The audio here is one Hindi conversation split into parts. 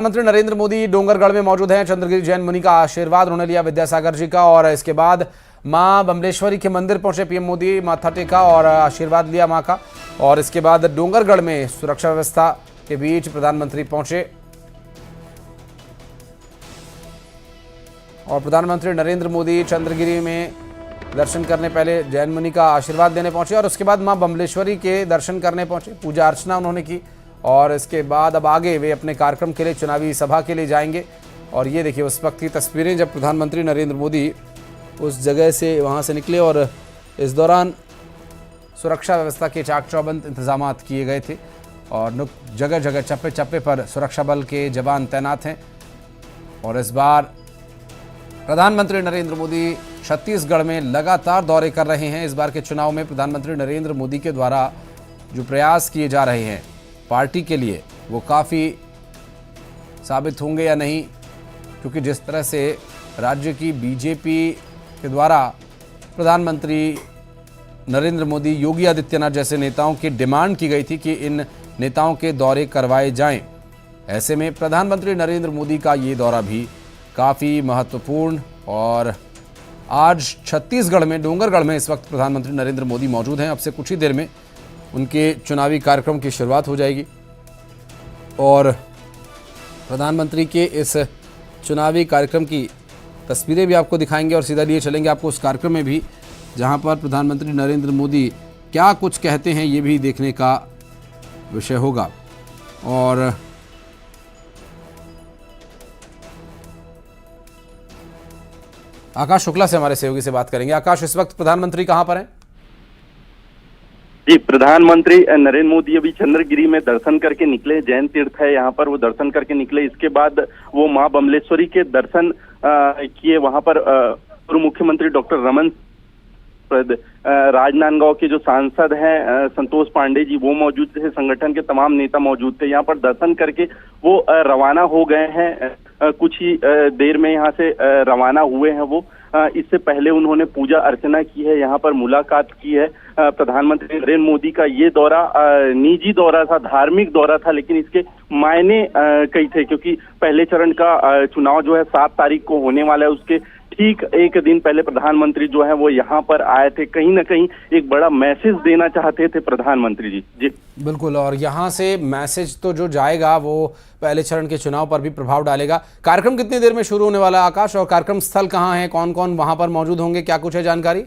प्रधानमंत्री नरेंद्र मोदी डोंगरगढ़ में मौजूद हैं। चंद्रगिरी जैन मुनि का आशीर्वाद उन्होंने लिया विद्यासागर जी का, और इसके बाद मां बमलेश्वरी के मंदिर पहुंचे पीएम मोदी, माथा टेका और आशीर्वाद लिया मां का। और इसके बाद डोंगरगढ़ में सुरक्षा व्यवस्था के बीच प्रधानमंत्री पहुंचे और प्रधानमंत्री नरेंद्र मोदी चंद्रगिरी में दर्शन करने पहले जैन मुनि का आशीर्वाद देने पहुंचे और उसके बाद मां बमलेश्वरी के दर्शन करने पहुंचे, पूजा अर्चना उन्होंने की। और इसके बाद अब आगे वे अपने कार्यक्रम के लिए, चुनावी सभा के लिए जाएंगे। और ये देखिए उस वक्त की तस्वीरें जब प्रधानमंत्री नरेंद्र मोदी उस जगह से वहां से निकले और इस दौरान सुरक्षा व्यवस्था के चाक चौबंद इंतजाम किए गए थे और जगह जगह चप्पे चप्पे पर सुरक्षा बल के जवान तैनात हैं। और इस बार प्रधानमंत्री नरेंद्र मोदी छत्तीसगढ़ में लगातार दौरे कर रहे हैं। इस बार के चुनाव में प्रधानमंत्री नरेंद्र मोदी के द्वारा जो प्रयास किए जा रहे हैं पार्टी के लिए, वो काफ़ी साबित होंगे या नहीं, क्योंकि जिस तरह से राज्य की बीजेपी के द्वारा प्रधानमंत्री नरेंद्र मोदी, योगी आदित्यनाथ जैसे नेताओं की डिमांड की गई थी कि इन नेताओं के दौरे करवाए जाएं। ऐसे में प्रधानमंत्री नरेंद्र मोदी का ये दौरा भी काफ़ी महत्वपूर्ण। और आज छत्तीसगढ़ में डोंगरगढ़ में इस वक्त प्रधानमंत्री नरेंद्र मोदी मौजूद हैं। अब से कुछ ही देर में उनके चुनावी कार्यक्रम की शुरुआत हो जाएगी और प्रधानमंत्री के इस चुनावी कार्यक्रम की तस्वीरें भी आपको दिखाएंगे और सीधा लिए चलेंगे आपको उस कार्यक्रम में भी, जहां पर प्रधानमंत्री नरेंद्र मोदी क्या कुछ कहते हैं ये भी देखने का विषय होगा। और आकाश शुक्ला से हमारे सहयोगी से बात करेंगे। आकाश, इस वक्त प्रधानमंत्री कहां पर हैं? जी, प्रधानमंत्री नरेंद्र मोदी अभी चंद्रगिरी में दर्शन करके निकले। जैन तीर्थ है यहाँ पर, वो दर्शन करके निकले। इसके बाद वो मां बमलेश्वरी के दर्शन किए। वहां पर पूर्व मुख्यमंत्री डॉक्टर रमन, राजनांदगांव के जो सांसद हैं संतोष पांडे जी, वो मौजूद थे। संगठन के तमाम नेता मौजूद थे। यहाँ पर दर्शन करके वो रवाना हो गए हैं। कुछ ही देर में यहाँ से रवाना हुए हैं वो। इससे पहले उन्होंने पूजा अर्चना की है, यहाँ पर मुलाकात की है। प्रधानमंत्री नरेंद्र मोदी का ये दौरा निजी दौरा था, धार्मिक दौरा था, लेकिन इसके मायने कई थे, क्योंकि पहले चरण का चुनाव जो है 7 तारीख को होने वाला है। उसके ठीक एक दिन पहले प्रधानमंत्री जो है वो यहाँ पर आए थे। कहीं ना कहीं एक बड़ा मैसेज देना चाहते थे प्रधानमंत्री जी। जी बिल्कुल, और यहाँ से मैसेज तो जो जाएगा वो पहले चरण के चुनाव पर भी प्रभाव डालेगा। कार्यक्रम कितनी देर में शुरू होने वाला है आकाश, और कार्यक्रम स्थल कहाँ है, कौन कौन वहां पर मौजूद होंगे, क्या कुछ है जानकारी?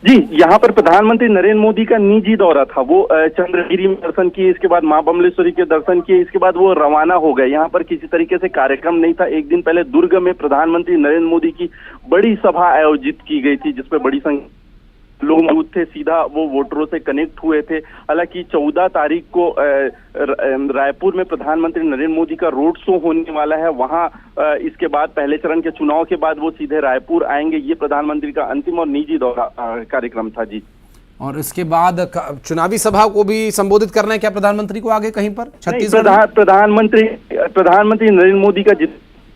जी, यहाँ पर प्रधानमंत्री नरेंद्र मोदी का निजी दौरा था। वो चंद्रगिरी में दर्शन किए, इसके बाद मां बमलेश्वरी के दर्शन किए, इसके बाद वो रवाना हो गए। यहाँ पर किसी तरीके से कार्यक्रम नहीं था। एक दिन पहले दुर्ग में प्रधानमंत्री नरेंद्र मोदी की बड़ी सभा आयोजित की गई थी, जिसपे बड़ी संख्या लोग मौजूद थे। सीधा वो वोटरों से कनेक्ट हुए थे। हालांकि 14 तारीख को रायपुर में प्रधानमंत्री नरेंद्र मोदी का रोड शो होने वाला है। वहां इसके बाद पहले चरण के चुनाव के बाद वो सीधे रायपुर आएंगे। ये प्रधानमंत्री का अंतिम और निजी दौरा कार्यक्रम था। जी, और इसके बाद चुनावी सभा को भी संबोधित करना है क्या प्रधानमंत्री को आगे कहीं पर छत्तीसगढ़? प्रधानमंत्री नरेंद्र मोदी का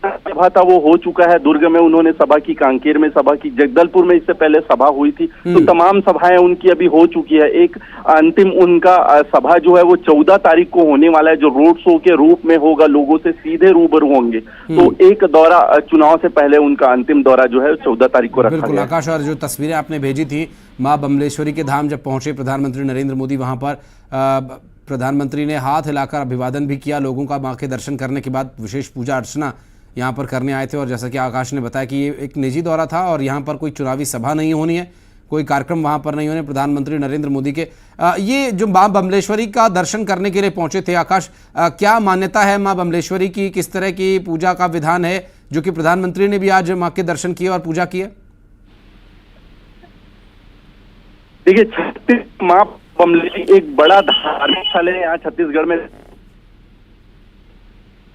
सभा था वो हो चुका है। दुर्ग में उन्होंने सभा की, कांकेर में सभा की, जगदलपुर में इससे पहले सभा हुई थी। तो तमाम सभाएं उनकी अभी हो चुकी है। एक अंतिम उनका सभा जो है वो 14 तारीख को होने वाला है, जो रोड शो के रूप में होगा, लोगों से सीधे रूबरू होंगे। तो एक दौरा चुनाव से पहले उनका अंतिम दौरा जो है 14 तारीख को रखा गया। आकाश, और जो तस्वीरें आपने भेजी थी मां बमलेश्वरी के धाम जब पहुंचे प्रधानमंत्री नरेंद्र मोदी, वहां पर प्रधानमंत्री ने हाथ हिलाकर अभिवादन भी किया लोगों का। मां के दर्शन करने के बाद विशेष पूजा अर्चना यहाँ पर करने आए थे। और जैसा कि आकाश ने बताया कि ये एक निजी दौरा था और यहाँ पर कोई चुनावी सभा नहीं होनी है, कोई कार्यक्रम वहाँ पर नहीं होने। प्रधानमंत्री नरेंद्र मोदी के ये जो मां बमलेश्वरी का दर्शन करने के लिए पहुंचे थे आकाश, क्या मान्यता है मां बमलेश्वरी की, किस तरह की पूजा का विधान है जो कि प्रधानमंत्री ने भी आज मां के दर्शन किए और पूजा की है? देखिए, मां बमलेश्वरी एक बड़ा धार्मिक स्थल है यहाँ छत्तीसगढ़ में।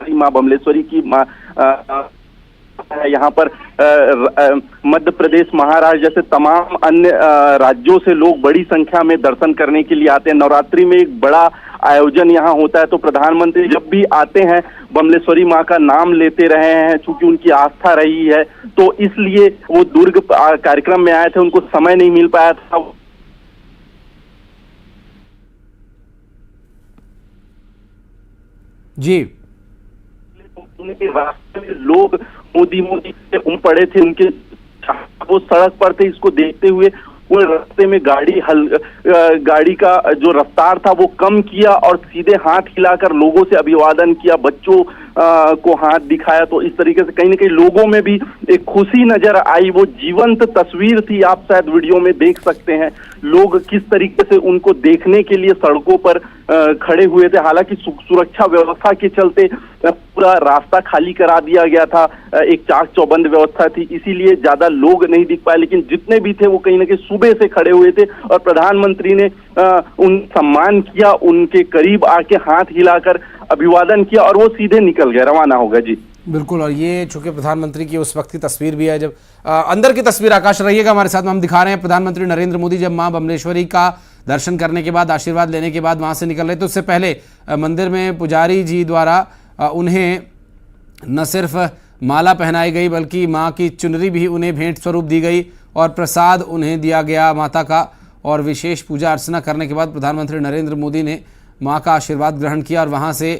मां बमलेश्वरी की यहाँ पर मध्य प्रदेश, महाराष्ट्र जैसे तमाम अन्य राज्यों से लोग बड़ी संख्या में दर्शन करने के लिए आते हैं। नवरात्रि में एक बड़ा आयोजन यहाँ होता है। तो प्रधानमंत्री जब भी आते हैं बमलेश्वरी माँ का नाम लेते रहे हैं, चूंकि उनकी आस्था रही है, तो इसलिए वो दुर्ग कार्यक्रम में आए थे। उनको समय नहीं मिल पाया था। जी रास्ते में लोग मोदी से उम पड़े थे, उनके वो सड़क पर थे। इसको देखते हुए वो रास्ते में गाड़ी का जो रफ्तार था वो कम किया और सीधे हाथ हिलाकर लोगों से अभिवादन किया, बच्चों को हाथ दिखाया। तो इस तरीके से कहीं ना कहीं लोगों में भी एक खुशी नजर आई। वो जीवंत तस्वीर थी, आप शायद वीडियो में देख सकते हैं लोग किस तरीके से उनको देखने के लिए सड़कों पर खड़े हुए थे। हालांकि सुरक्षा व्यवस्था के चलते पूरा रास्ता खाली करा दिया गया था, एक चाक चौबंद व्यवस्था थी, इसीलिए ज्यादा लोग नहीं दिख पाए, लेकिन जितने भी थे वो कहीं ना कहीं सुबह से खड़े हुए थे और प्रधानमंत्री ने उन सम्मान किया, उनके करीब आके हाथ हिलाकर अभिवादन किया और वो सीधे निकल गए, रवाना हो गए। जी बिल्कुल। और ये चूंकि प्रधानमंत्री की उस वक्त की तस्वीर भी है, जब अंदर की तस्वीर, आकाश रहिएगा हमारे साथ, हम दिखा रहे हैं प्रधानमंत्री नरेंद्र मोदी जब मां बमलेश्वरी का दर्शन करने के बाद, आशीर्वाद लेने के बाद वहां से निकल रहे तो उससे पहले मंदिर में पुजारी जी द्वारा उन्हें न सिर्फ माला पहनाई गई बल्कि मां की चुनरी भी उन्हें भेंट स्वरूप दी गई और प्रसाद उन्हें दिया गया माता का। और विशेष पूजा अर्चना करने के बाद प्रधानमंत्री नरेंद्र मोदी ने मां का आशीर्वाद ग्रहण किया और वहां से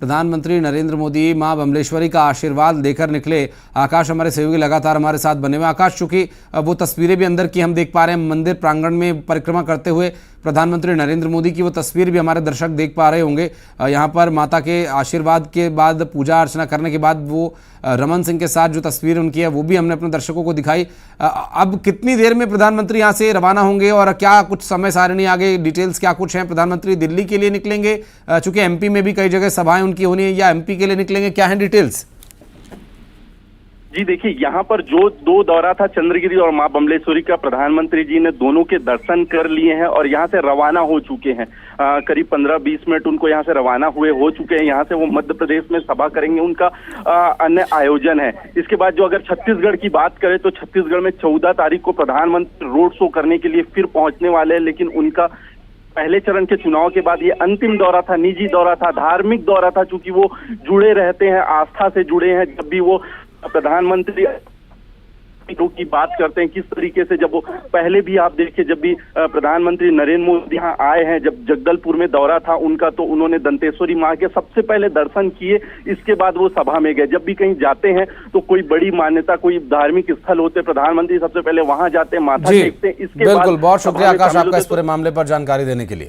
प्रधानमंत्री नरेंद्र मोदी मां बमलेश्वरी का आशीर्वाद लेकर निकले। आकाश हमारे सहयोगी लगातार हमारे साथ बने हुए। आकाश, चूंकि वो तस्वीरें भी अंदर की हम देख पा रहे हैं, मंदिर प्रांगण में परिक्रमा करते हुए प्रधानमंत्री नरेंद्र मोदी की वो तस्वीर भी हमारे दर्शक देख पा रहे होंगे। यहाँ पर माता के आशीर्वाद के बाद, पूजा अर्चना करने के बाद वो रमन सिंह के साथ जो तस्वीर उनकी है वो भी हमने अपने दर्शकों को दिखाई। अब कितनी देर में प्रधानमंत्री यहाँ से रवाना होंगे और क्या कुछ समय सारणी आगे डिटेल्स क्या कुछ हैं? प्रधानमंत्री दिल्ली के लिए निकलेंगे, चूंकि एमपी में भी कई जगह सभाएं उनकी होनी है, या एमपी के लिए निकलेंगे, क्या है डिटेल्स? जी देखिए, यहाँ पर जो दो दौरा था चंद्रगिरी और मां बमलेश्वरी का, प्रधानमंत्री जी ने दोनों के दर्शन कर लिए हैं और यहाँ से रवाना हो चुके हैं। करीब 15-20 मिनट उनको यहाँ से रवाना हुए हो चुके हैं। यहाँ से वो मध्य प्रदेश में सभा करेंगे, उनका अन्य आयोजन है। इसके बाद जो अगर छत्तीसगढ़ की बात करें तो छत्तीसगढ़ में 14 तारीख को प्रधानमंत्री रोड शो करने के लिए फिर पहुंचने वाले हैं, लेकिन उनका पहले चरण के चुनाव के बाद ये अंतिम दौरा था, निजी दौरा था, धार्मिक दौरा था, चूंकि वो जुड़े रहते हैं, आस्था से जुड़े हैं। जब भी वो प्रधानमंत्री की बात करते हैं, किस तरीके से, जब वो पहले भी आप देखिए, जब भी प्रधानमंत्री नरेंद्र मोदी यहाँ आए हैं, जब जगदलपुर में दौरा था उनका, तो उन्होंने दंतेश्वरी मां के सबसे पहले दर्शन किए, इसके बाद वो सभा में गए। जब भी कहीं जाते हैं तो कोई बड़ी मान्यता, कोई धार्मिक स्थल होते, प्रधानमंत्री सबसे पहले वहां जाते हैं, माथा टेकते हैं। इसके बाद बिल्कुल, बहुत शुक्रिया आकाश आपका इस पूरे मामले पर जानकारी देने के लिए।